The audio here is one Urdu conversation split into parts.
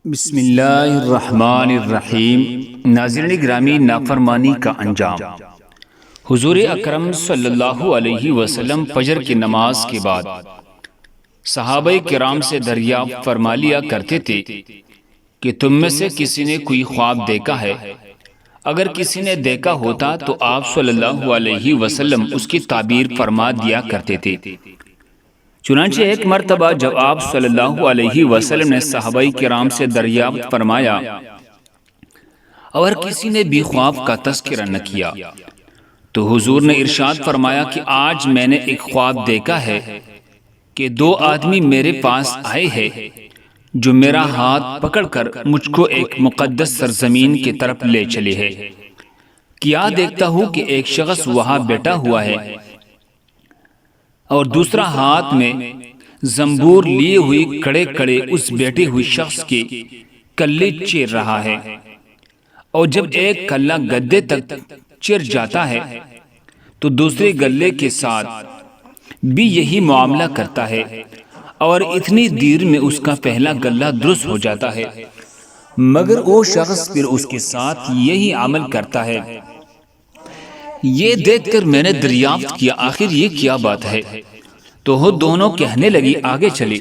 بسم اللہ الرحمن الرحیم۔ ناظرین گرامی، نافرمانی کا انجام۔ حضور اکرم صلی اللہ علیہ وسلم فجر کی نماز کے بعد صحابہ کرام سے دریافت فرما لیا کرتے تھے کہ تم میں سے کسی نے کوئی خواب دیکھا ہے؟ اگر کسی نے دیکھا ہوتا تو آپ صلی اللہ علیہ وسلم اس کی تعبیر فرما دیا کرتے تھے۔ چنانچہ ایک مرتبہ جب آپ صلی اللہ علیہ وسلم نے صحابہ کرام سے دریافت فرمایا اور کسی نے بھی خواب کا تذکرہ نہ کیا تو حضور نے ارشاد فرمایا کہ آج میں نے ایک خواب دیکھا ہے کہ دو آدمی میرے پاس آئے ہیں جو میرا ہاتھ پکڑ کر مجھ کو ایک مقدس سرزمین کی طرف لے چلے ہیں۔ کیا دیکھتا ہوں کہ ایک شخص وہاں بیٹھا ہوا ہے اور دوسرا ہاتھ میں زنبور لیے ہوئی کڑے کڑے اس بیٹھے ہوئے شخص کے کلے چیر رہا ہے، اور جب ایک کلا گدے تک چیر جاتا ہے تو دوسرے گلے کے ساتھ بھی یہی معاملہ کرتا ہے، اور اتنی دیر میں اس کا پہلا گلہ درست ہو جاتا ہے، مگر وہ شخص پھر اس کے ساتھ یہی عمل کرتا ہے۔ یہ دیکھ کر میں نے دریافت کیا آخر یہ کیا بات ہے؟ تو وہ دونوں کہنے لگی آگے چلے۔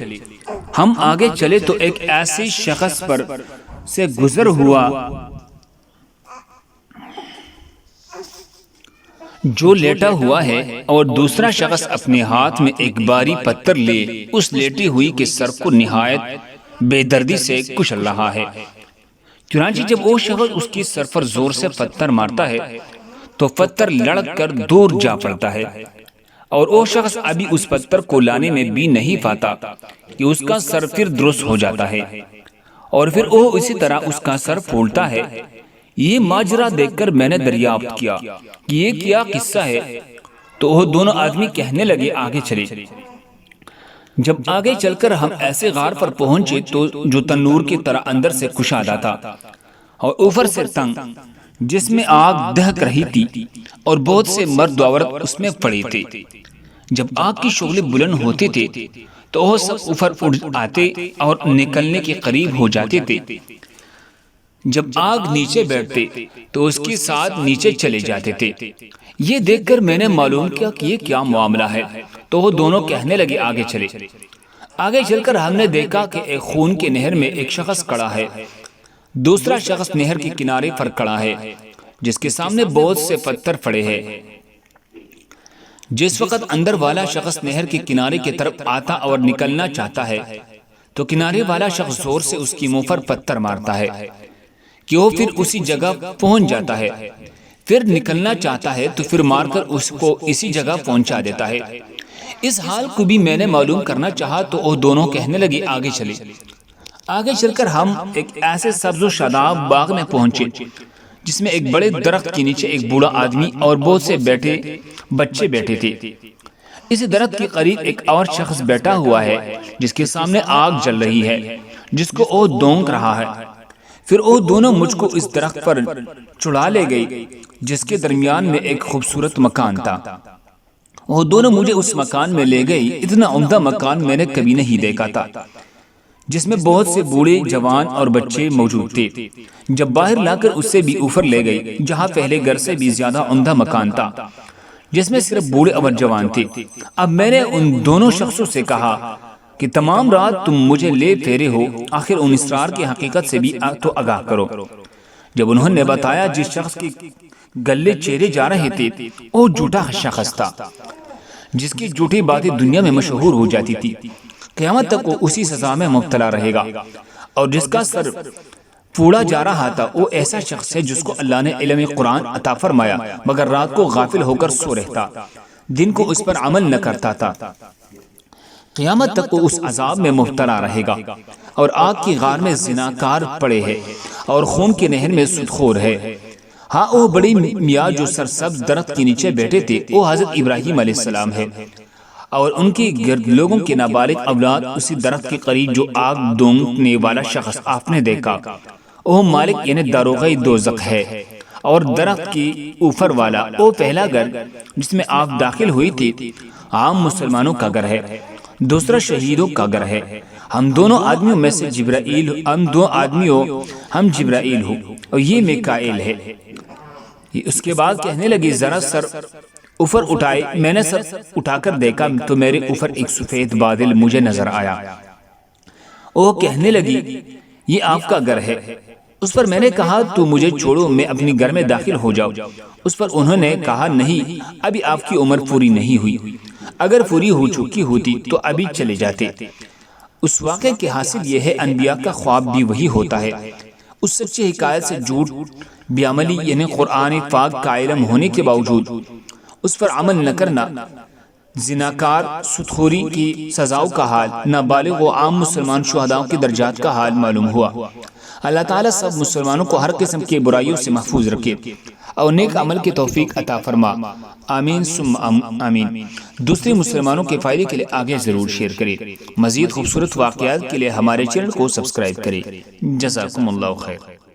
ہم آگے چلے تو ایک ایسے شخص پر سے گزر ہوا جو لیٹا ہوا ہے، اور دوسرا شخص اپنے ہاتھ میں ایک بھاری پتھر لے اس لیٹی ہوئی کے سر کو نہایت بے دردی سے کچل رہا ہے۔ چنانچہ جب وہ شخص اس کی سر پر زور سے پتھر مارتا ہے تو پتھر لڑک کر دور جا پڑتا ہے، اور وہ شخص ابھی اس پتھر کو لانے میں بھی نہیں پاتا کہ اس کا سر پھر درست ہو جاتا ہے، اور پھر وہ اسی طرح اس کا سر پھولتا ہے۔ یہ ماجرا دیکھ کر میں نے دریافت کیا کہ یہ کیا قصہ ہے؟ تو وہ دونوں آدمی کہنے لگے آگے چلے۔ جب آگے چل کر ہم ایسے غار پر پہنچے تو جو تنور کی طرح اندر سے کشادہ تھا اور اوپر سے تنگ، جس میں آگ دہک رہی تھی، اور بہت سے مرد و عورت اس میں پڑے تھے۔ جب آگ کی شعلے بلند ہوتے تھے تو وہ سب اوپر اٹھ آتے اور نکلنے کے قریب ہو جاتے تھے۔ جب آگ نیچے بیٹھتے تو اس کے ساتھ نیچے چلے جاتے تھے۔ یہ دیکھ کر میں نے معلوم کیا کہ یہ کیا معاملہ ہے، تو وہ دونوں کہنے لگے آگے چلے۔ آگے چل کر ہم نے دیکھا کہ ایک خون کے نہر میں ایک شخص کھڑا ہے، دوسرا شخص نہر کے کنارے پر کھڑا ہے جس کے سامنے بہت سے پتھر پڑے ہیں۔ جس وقت اندر والا شخص نہر کے کنارے کی طرف آتا اور نکلنا چاہتا ہے تو کنارے والا شخص زور سے اس کی منہ پر پتھر مارتا ہے کہ وہ پھر اسی جگہ پہنچ جاتا ہے، پھر نکلنا چاہتا ہے تو پھر مار کر اس کو اسی جگہ پہنچا دیتا ہے۔ اس حال کو بھی میں نے معلوم کرنا چاہا تو وہ دونوں کہنے لگے آگے چلے۔ آگے چل کر ہم ایک ایسے سبز و شاداب باغ میں پہنچے جس میں ایک بڑے درخت کے نیچے ایک بوڑھا آدمی اور بہت سے بچے بیٹھے تھے۔ اس درخت کے قریب ایک اور شخص بیٹھا ہوا ہے جس کے سامنے آگ جل رہی ہے جس کو وہ دونک رہا ہے۔ پھر وہ دونوں مجھ کو اس درخت پر چڑھا لے گئی جس کے درمیان میں ایک خوبصورت مکان تھا۔ وہ دونوں مجھے اس مکان میں لے گئی۔ اتنا عمدہ مکان میں نے کبھی نہیں دیکھا تھا، جس میں بہت سے بوڑھے، جوان اور بچے موجود تھے۔ جب باہر لا کر اس سے بھی اوپر لے گئی جہاں پہلے گھر سے بھی زیادہ عمدہ مکان تھا جس میں صرف بوڑھے اور جوان تھے۔ اب میں نے ان دونوں شخصوں سے کہا کہ تمام رات تم مجھے لے پھیرے ہو، آخر ان اسرار کی حقیقت سے بھی تو آگاہ کرو۔ جب انہوں نے بتایا جس شخص کے گلے چیرے جا رہے تھے وہ جھوٹا شخص تھا جس کی جھوٹی باتیں دنیا میں مشہور ہو جاتی تھی، قیامت تک وہ اسی سزا میں مبتلا رہے گا، اور جس کا سر پھوڑا جا رہا تھا وہ ایسا شخص ہے جس کو اللہ نے علم قرآن عطا فرمایا مگر رات کو غافل ہو کر سو رہتا، دن کو اس پر عمل نہ کرتا تھا، قیامت تک وہ اس عذاب میں مبتلا رہے گا، اور آگ کی غار میں زناکار پڑے ہے اور خون کے نہر میں سودخور ہے۔ ہاں وہ بڑی میاں جو سرسبز درخت کے نیچے بیٹھے تھے وہ حضرت ابراہیم علیہ السلام ہے، اور ان کے گرد لوگوں کے نابالغ اولاد اسی درخت کے قریب جو آگ دونکنے والا شخص آپ نے دیکھا وہ مالک یعنی داروغہ دوزخ ہے، اور درخت کی اوپر والا وہ پہلا گھر جس میں آپ داخل ہوئی تھی عام مسلمانوں کا گھر ہے، دوسرا شہیدوں کا گھر ہے۔ ہم دونوں آدمیوں میں سے جبرائیل، ہم جبرائیل ہوں اور یہ میکائیل ہے۔ اس کے بعد کہنے لگی ذرا سر اوپر اٹھائے، میں نے سر اٹھا کر دیکھا تو میرے اوپر ایک سفید بادل مجھے نظر آیا۔ وہ کہنے لگی یہ آپ کا گھر ہے۔ اس پر میں نے کہا تو مجھے چھوڑو، میں اپنی گھر میں داخل ہو جاؤ۔ اس پر انہوں نے کہا نہیں، ابھی آپ کی عمر پوری نہیں ہوئی، اگر پوری ہو چکی ہوتی تو ابھی چلے جاتے۔ اس واقعے کے حاصل یہ ہے انبیاء کا خواب بھی وہی ہوتا ہے، اس سچی حکایت سے جھوٹ بیعملی یعنی قرآن پاک کا علم ہونے کے باوجود اس پر عمل نہ کرنا، زناکار سودخوری کی سزاؤں کا حال، نابالغ و عام مسلمان شہداؤں کی درجات کا حال معلوم ہوا۔ اللہ تعالیٰ سب مسلمانوں کو ہر قسم کی برائیوں سے محفوظ رکھے اور نیک عمل کی توفیق عطا فرما، آمین ثم آمین۔ دوسرے مسلمانوں کے فائدے کے لیے آگے ضرور شیئر کریں۔ مزید خوبصورت واقعات کے لیے ہمارے چینل کو سبسکرائب کریں۔ جزاکم اللہ خیر۔